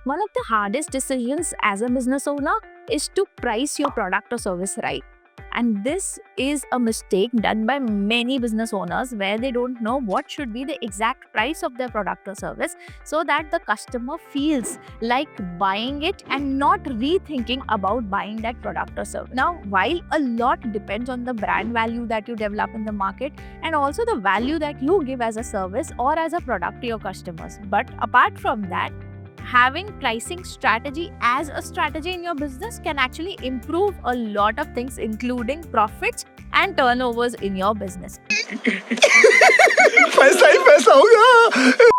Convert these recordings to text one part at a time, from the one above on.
One of the hardest decisions as a business owner is to price your product or service right. And this is a mistake done by many business owners where they don't know what should be the exact price of their product or service so that the customer feels like buying it and not rethinking about buying that product or service. Now, while a lot depends on the brand value that you develop in the market and also the value that you give as a service or as a product to your customers, but apart from that, having pricing strategy as a strategy in your business can actually improve a lot of things, including profits and turnovers in your business. पैसा ही पैसा होगा।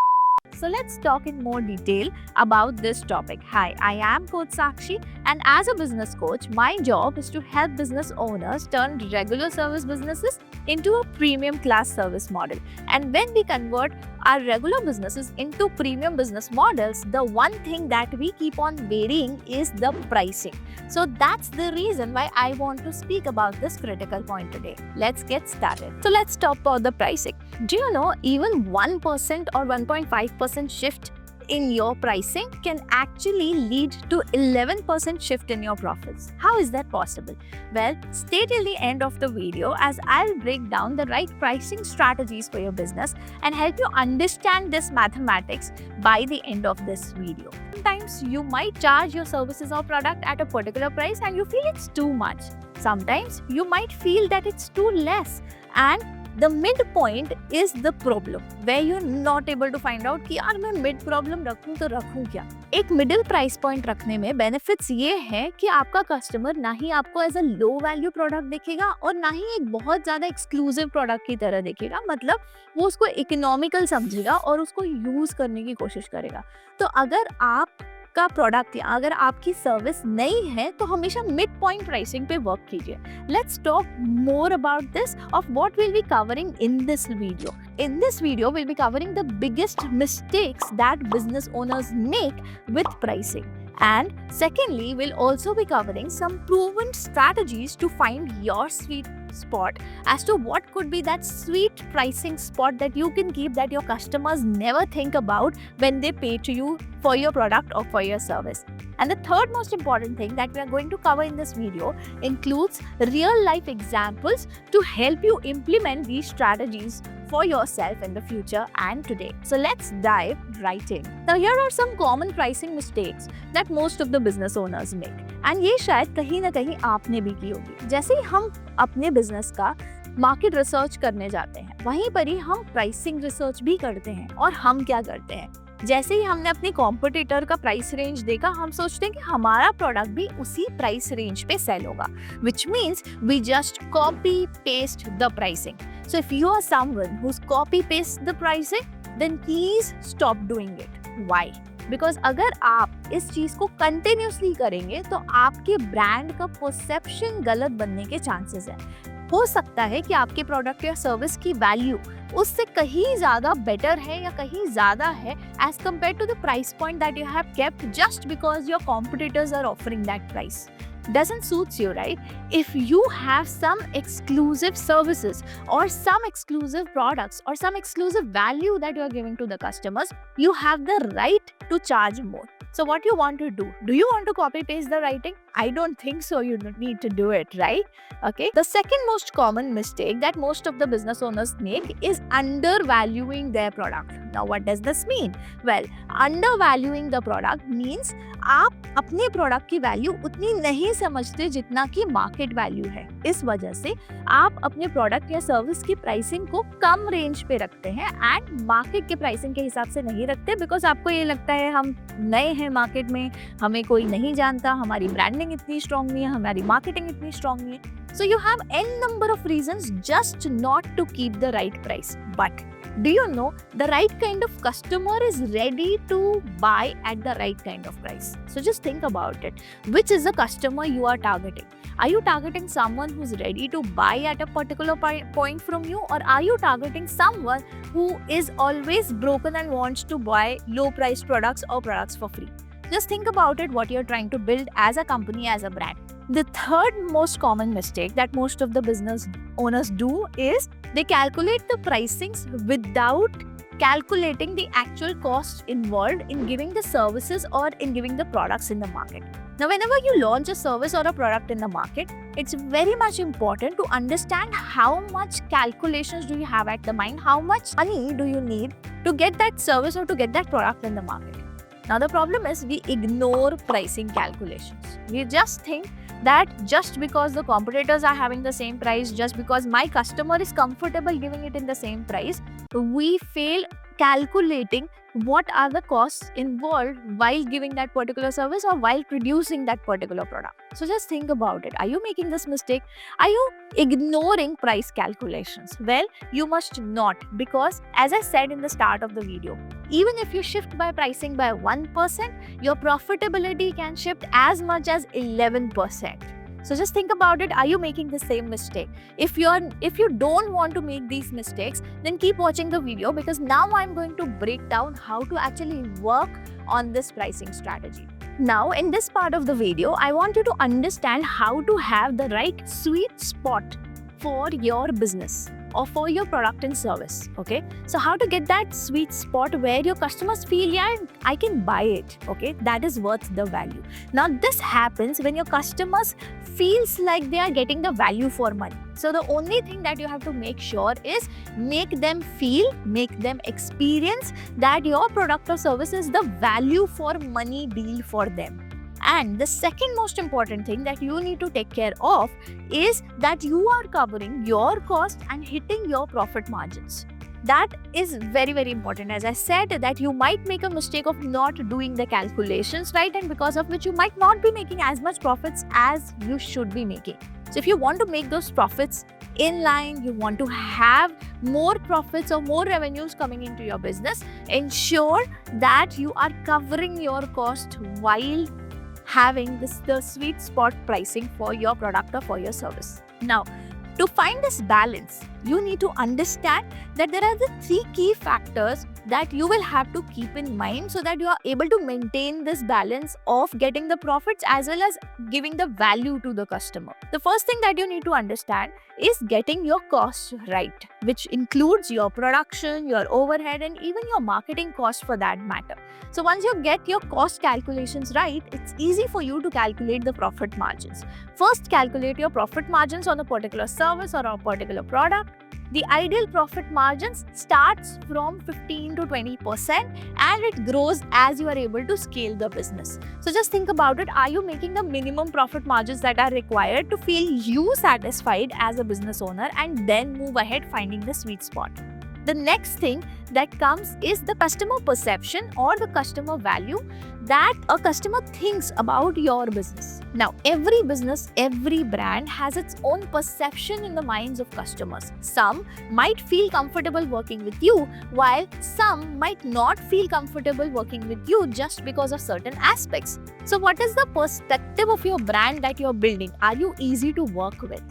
So let's talk in more detail about this topic. Hi, I am Coach Sakshi, and as a business coach, my job is to help business owners turn regular service businesses into a premium class service model. And when we convert our regular businesses into premium business models, the one thing that we keep on varying is the pricing. So that's the reason why I want to speak about this critical point today. Let's get started. So let's talk about the pricing. Do you know even 1% or 1.5% shift in your pricing can actually lead to 11% shift in your profits? How is that possible? Well, stay till the end of the video as I'll break down the right pricing strategies for your business and help you understand this mathematics by the end of this video. Sometimes you might charge your services or product at a particular price and you feel it's too much. Sometimes you might feel that it's too less, and the midpoint is the problem where you're not able to find out कि यार मैं mid problem रखूं तो रखूं क्या। एक middle price point रखने में benefits ये है कि आपका customer ना ही आपको as a low value product देखेगा और ना ही एक बहुत ज़्यादा exclusive product की तरह देखेगा, मतलब वो उसको economical समझेगा और उसको use करने की कोशिश करेगा। तो अगर आप का प्रोडक्ट या अगर आपकी सर्विस नहीं है तो हमेशा मिड पॉइंट प्राइसिंग पे वर्क कीजिए। Let's talk more about this of what will be covering in this video. In this video, we'll be covering the biggest mistakes that business owners make with pricing. And secondly, we'll also be covering some proven strategies to find your sweet spot as to what could be that sweet pricing spot that you can keep that your customers never think about when they pay to you for your product or for your service. And the third most important thing that we are going to cover in this video includes real life examples to help you implement these strategies for yourself in the future and today. So let's dive right in. Now here are some common pricing mistakes that most of the business owners make. And ये शायद कहीं ना कहीं आपने भी की होगी। जैसे ही हम अपने बिजनेस का मार्केट रिसर्च करने जाते हैं, वहीं पर ही हम प्राइसिंग रिसर्च भी करते हैं। और हम क्या करते हैं, जैसे ही हमने अपने कॉम्पिटिटर का प्राइस रेंज देखा, हम सोचते हैं कि हमारा प्रोडक्ट भी उसी प्राइस रेंज पे सेल होगा, which means we just copy paste the pricing. So if you are someone who's copy paste the pricing, then please stop doing it. Why? Because अगर आप इस चीज को कंटिन्यूसली करेंगे तो आपके ब्रांड का परसेप्शन गलत बनने के चांसेस है। हो सकता है कि आपके प्रोडक्ट या सर्विस की वैल्यू उससे कहीं ज्यादा बेटर है या कहीं ज्यादा है as compare to the price point that you have kept just because your competitors are offering that price. Doesn't suits you, right? If you have some exclusive services or some exclusive products or some exclusive value that you are giving to the customers, you have the right to charge more. So what you want to do? Do you want to copy paste the writing? I don't think so. You don't need to do it, right? Okay. The second most common mistake that most of the business owners make is undervaluing their product. Now what does this mean? Well, undervaluing the product means आप अपने product की value उतनी नहीं समझते जितना कि market value है। इस वजह से आप अपने प्रोडक्ट या सर्विस की प्राइसिंग को कम रेंज पे रखते हैं एंड मार्केट के प्राइसिंग के हिसाब से नहीं रखते, बिकॉज आपको ये लगता है हम नए हैं मार्केट में, हमें कोई नहीं जानता, हमारी ब्रांडिंग इतनी स्ट्रॉन्ग नहीं है, हमारी मार्केटिंग इतनी स्ट्रॉन्ग नहीं है. So you have n number of reasons just not to keep the right price. But do you know the right kind of customer is ready to buy at the right kind of price? So just think about it. Which is the customer you are targeting? Are you targeting someone who's ready to buy at a particular point from you, or are you targeting someone who is always broken and wants to buy low priced products or products for free? Just think about it, what you're trying to build as a company, as a brand. The third most common mistake that most of the business owners do is they calculate the pricings without calculating the actual cost involved in giving the services or in giving the products in the market. Now, whenever you launch a service or a product in the market, it's very much important to understand how much calculations do you have at the mind, how much money do you need to get that service or to get that product in the market. Now, the problem is we ignore pricing calculations. We just think that just because the competitors are having the same price, just because my customer is comfortable giving it in the same price, we fail calculating what are the costs involved while giving that particular service or while producing that particular product. So just think about it. Are you making this mistake? Are you ignoring price calculations? Well, you must not, because as I said in the start of the video, even if you shift by pricing by 1%, your profitability can shift as much as 11%. So just think about it. Are you making the same mistake? If you don't want to make these mistakes, then keep watching the video, because now I'm going to break down how to actually work on this pricing strategy. Now, in this part of the video, I want you to understand how to have the right sweet spot for your business or for your product and service. Okay, so how to get that sweet spot where your customers feel, yeah, I can buy it. Okay, that is worth the value. Now, this happens when your customers feels like they are getting the value for money. So the only thing that you have to make sure is make them feel, make them experience that your product or service is the value for money deal for them. And the second most important thing that you need to take care of is that you are covering your cost and hitting your profit margins. That is very, very important. As I said, that you might make a mistake of not doing the calculations right, and because of which you might not be making as much profits as you should be making. So if you want to make those profits in line, you want to have more profits or more revenues coming into your business, ensure that you are covering your cost while having the sweet spot pricing for your product or for your service. Now, to find this balance, you need to understand that there are the 3 key factors that you will have to keep in mind so that you are able to maintain this balance of getting the profits as well as giving the value to the customer. The first thing that you need to understand is getting your costs right, which includes your production, your overhead, and even your marketing cost for that matter. So once you get your cost calculations right, it's easy for you to calculate the profit margins. First, calculate your profit margins on a particular service or a particular product. The ideal profit margins starts from 15 to 20% and it grows as you are able to scale the business. So just think about it. Are you making the minimum profit margins that are required to feel you satisfied as a business owner, and then move ahead finding the sweet spot? The next thing that comes is the customer perception or the customer value that a customer thinks about your business. Now, every business, every brand has its own perception in the minds of customers. Some might feel comfortable working with you, while some might not feel comfortable working with you just because of certain aspects. So what is the perspective of your brand that you're building? Are you easy to work with?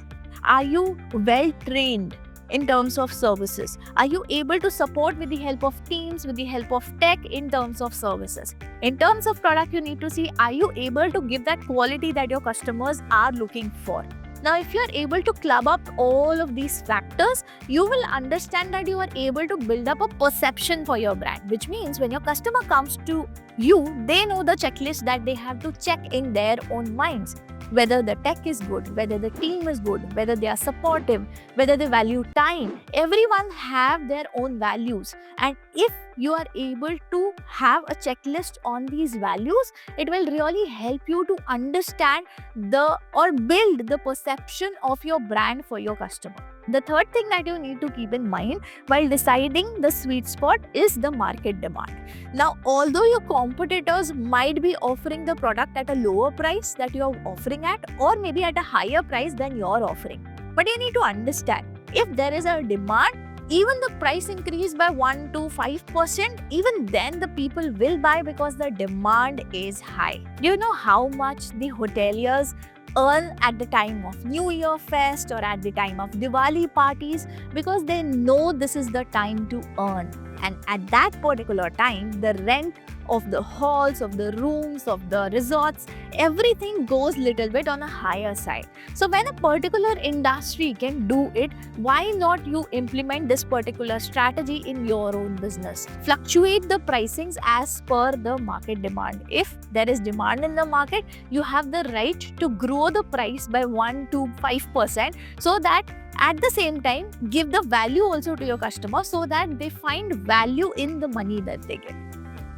Are you well trained in terms of services? Are you able to support with the help of teams, with the help of tech in terms of services? In terms of product, you need to see, are you able to give that quality that your customers are looking for? Now, if you are able to club up all of these factors, you will understand that you are able to build up a perception for your brand, which means when your customer comes to you, they know the checklist that they have to check in their own minds. Whether the tech is good, whether the team is good, whether they are supportive, whether they value time. Everyone have their own values, and if you are able to have a checklist on these values, it will really help you to understand or build the perception of your brand for your customer. The third thing that you need to keep in mind while deciding the sweet spot is the market demand. Now, although your competitors might be offering the product at a lower price that you are offering at, or maybe at a higher price than you are offering, but you need to understand, if there is a demand, even the price increase by 1 to 5%, even then the people will buy because the demand is high. Do you know how much the hoteliers earn at the time of New Year Fest or at the time of Diwali parties? Because they know this is the time to earn. And at that particular time, the rent of the halls, of the rooms, of the resorts, everything goes little bit on a higher side. So when a particular industry can do it, why not you implement this particular strategy in your own business? Fluctuate the pricings as per the market demand. If there is demand in the market, you have the right to grow the price by 1 to 5%, so that at the same time give the value also to your customer, so that they find value in the money that they get.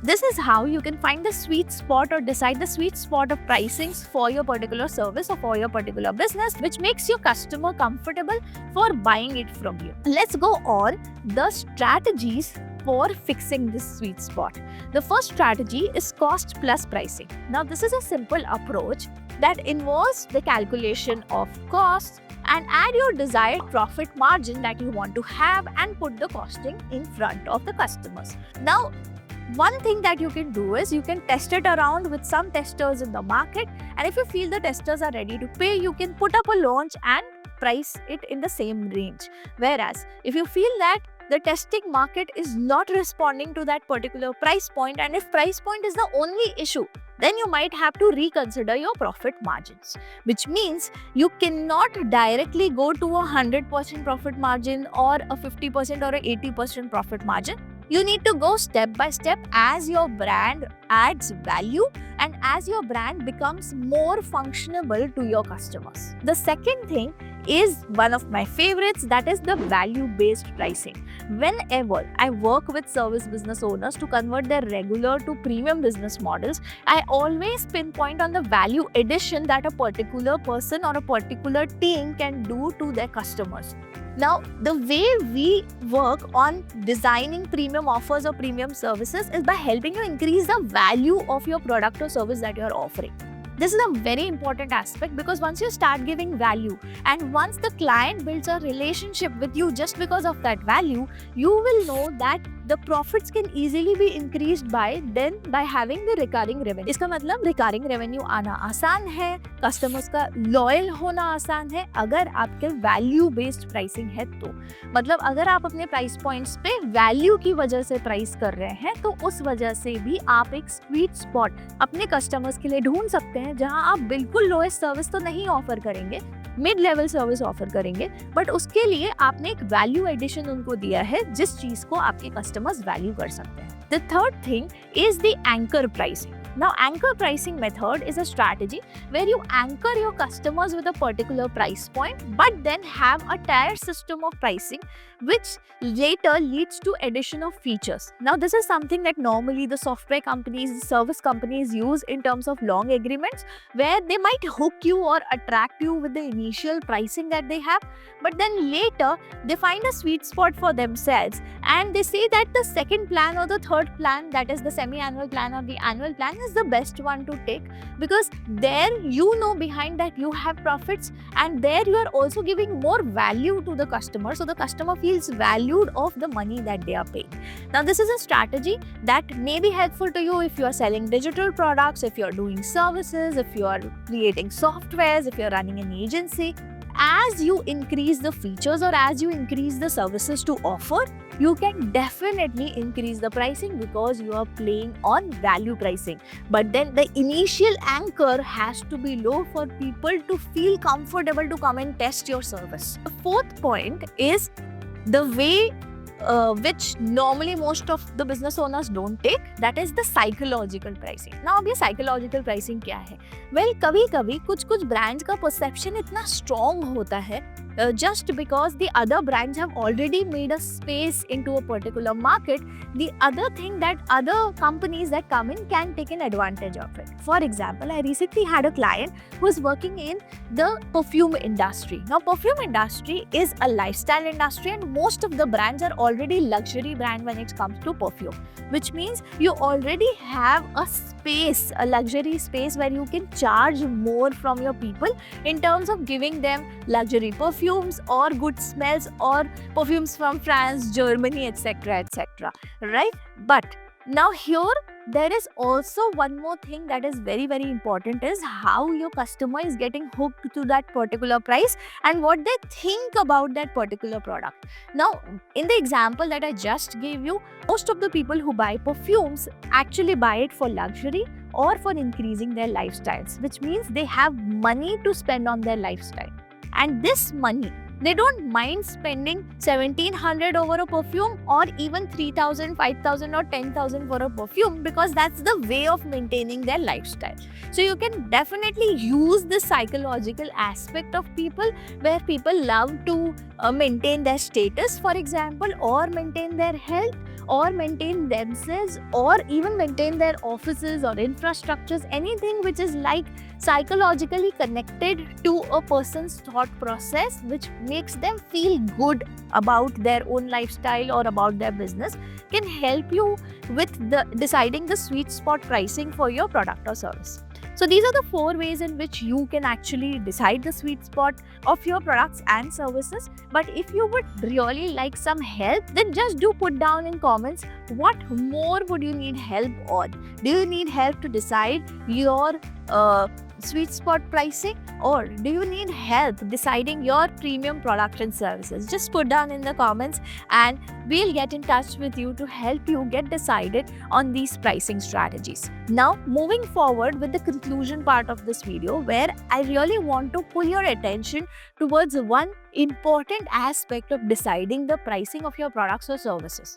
This is how you can find the sweet spot or decide the sweet spot of pricings for your particular service or for your particular business, which makes your customer comfortable for buying it from you. Let's go on the strategies for fixing this sweet spot. The first strategy is cost plus pricing. Now, this is a simple approach that involves the calculation of costs and add your desired profit margin that you want to have and put the costing in front of the customers. Now, one thing that you can do is you can test it around with some testers in the market, and if you feel the testers are ready to pay, you can put up a launch and price it in the same range. Whereas if you feel that the testing market is not responding to that particular price point, and if price point is the only issue, then you might have to reconsider your profit margins, which means you cannot directly go to a 100% profit margin or a 50% or a 80% profit margin. You need to go step by step as your brand adds value and as your brand becomes more functionable to your customers. The second thing is one of my favorites, that is the value-based pricing. Whenever I work with service business owners to convert their regular to premium business models, I always pinpoint on the value addition that a particular person or a particular team can do to their customers. Now, the way we work on designing premium offers or premium services is by helping you increase the value of your product or service that you are offering. This is a very important aspect, because once you start giving value and once the client builds a relationship with you just because of that value, you will know that the profits can easily be increased by having the recurring revenue. इसका मतलब recurring revenue आना आसान है, customers का loyal होना आसान है अगर आपके value based pricing है तो। मतलब अगर आप अपने price points पे value की वजह से price कर रहे हैं, तो उस वजह से भी आप एक sweet spot अपने customers के लिए ढूंढ सकते हैं, जहां आप बिल्कुल lowest service तो नहीं offer करेंगे, मिड लेवल सर्विस ऑफर करेंगे, बट उसके लिए आपने एक वैल्यू एडिशन उनको दिया है जिस चीज को आपके कस्टमर्स वैल्यू कर सकते हैं. The third thing is the anchor pricing. Now, anchor pricing method is a strategy where you anchor your customers with a particular price point, but then have a tier system of pricing, which later leads to addition of features. Now, this is something that normally the software companies, the service companies use in terms of long agreements, where they might hook you or attract you with the initial pricing that they have, but then later they find a sweet spot for themselves and they say that the second plan or the third plan, that is the semi-annual plan or the annual plan, is the best one to take, because there you know behind that you have profits, and there you are also giving more value to the customer, so the customer feels valued of the money that they are paying. Now, this is a strategy that may be helpful to you if you are selling digital products, if you are doing services, if you are creating softwares, if you are running an agency. As you increase the features or as you increase the services to offer, you can definitely increase the pricing because you are playing on value pricing. But then the initial anchor has to be low for people to feel comfortable to come and test your service. The fourth point is the way which normally most of the business owners don't take, that is the psychological pricing. Now, अब ये psychological pricing क्या है? Well, कभी-कभी कुछ brands का perception इतना strong होता है, just because the other brands have already made a space into a particular market, the other thing that other companies that come in can take an advantage of it. For example, I recently had a client who is working in the perfume industry. Now, perfume industry is a lifestyle industry, and most of the brands are already luxury brand when it comes to perfume, which means you already have a space, a luxury space where you can charge more from your people in terms of giving them luxury perfumes or good smells or perfumes from France, Germany, etc., etc. Right? But now here there is also one more thing that is very, very important, is how your customer is getting hooked to that particular price and what they think about that particular product. Now, in the example that I just gave you, most of the people who buy perfumes actually buy it for luxury or for increasing their lifestyles, which means they have money to spend on their lifestyle. And this money, they don't mind spending 1700 over a perfume or even 3000, 5000 or 10,000 for a perfume, because that's the way of maintaining their lifestyle. So you can definitely use this psychological aspect of people, where people love to maintain their status, for example, or maintain their health, or maintain themselves, or even maintain their offices or infrastructures, anything which is like psychologically connected to a person's thought process, which makes them feel good about their own lifestyle or about their business, can help you with deciding the sweet spot pricing for your product or service. So these are the 4 ways in which you can actually decide the sweet spot of your products and services. But if you would really like some help, then just do put down in comments what more would you need help on. Do you need help to decide your sweet spot pricing, or do you need help deciding your premium product and services? Just put down in the comments and we'll get in touch with you to help you get decided on these pricing strategies. Now, moving forward with the conclusion part of this video, where I really want to pull your attention towards one important aspect of deciding the pricing of your products or services.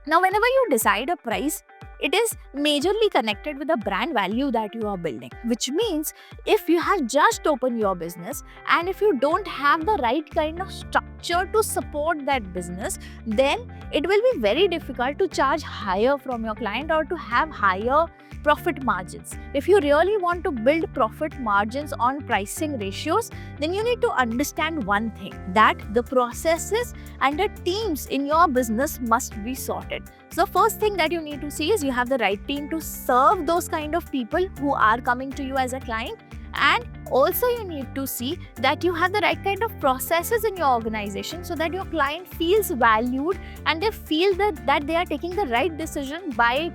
Now, whenever you decide a price, it is majorly connected with the brand value that you are building, which means if you have just opened your business and if you don't have the right kind of structure to support that business, then it will be very difficult to charge higher from your client or to have higher profit margins. If you really want to build profit margins on pricing ratios, then you need to understand one thing, that the processes and the teams in your business must be sorted. So the first thing that you need to see is you have the right team to serve those kind of people who are coming to you as a client. And also you need to see that you have the right kind of processes in your organization so that your client feels valued and they feel that they are taking the right decision by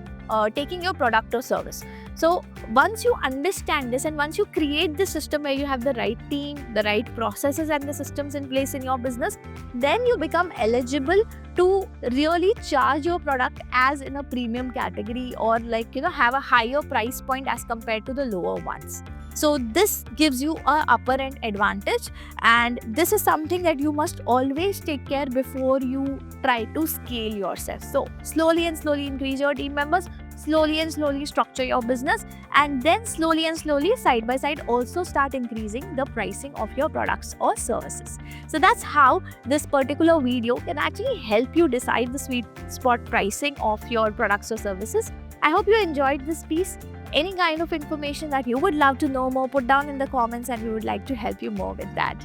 taking your product or service. So once you understand this and once you create the system where you have the right team, the right processes and the systems in place in your business, then you become eligible to really charge your product as in a premium category, or have a higher price point as compared to the lower ones. So this gives you an upper end advantage, and this is something that you must always take care before you try to scale yourself. So slowly and slowly increase your team members, slowly and slowly structure your business, and then slowly and slowly side by side also start increasing the pricing of your products or services. So that's how this particular video can actually help you decide the sweet spot pricing of your products or services. I hope you enjoyed this piece. Any kind of information that you would love to know more, put down in the comments and we would like to help you more with that.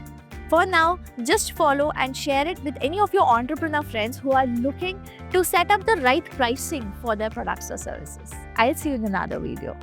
For now, just follow and share it with any of your entrepreneur friends who are looking to set up the right pricing for their products or services. I'll see you in another video.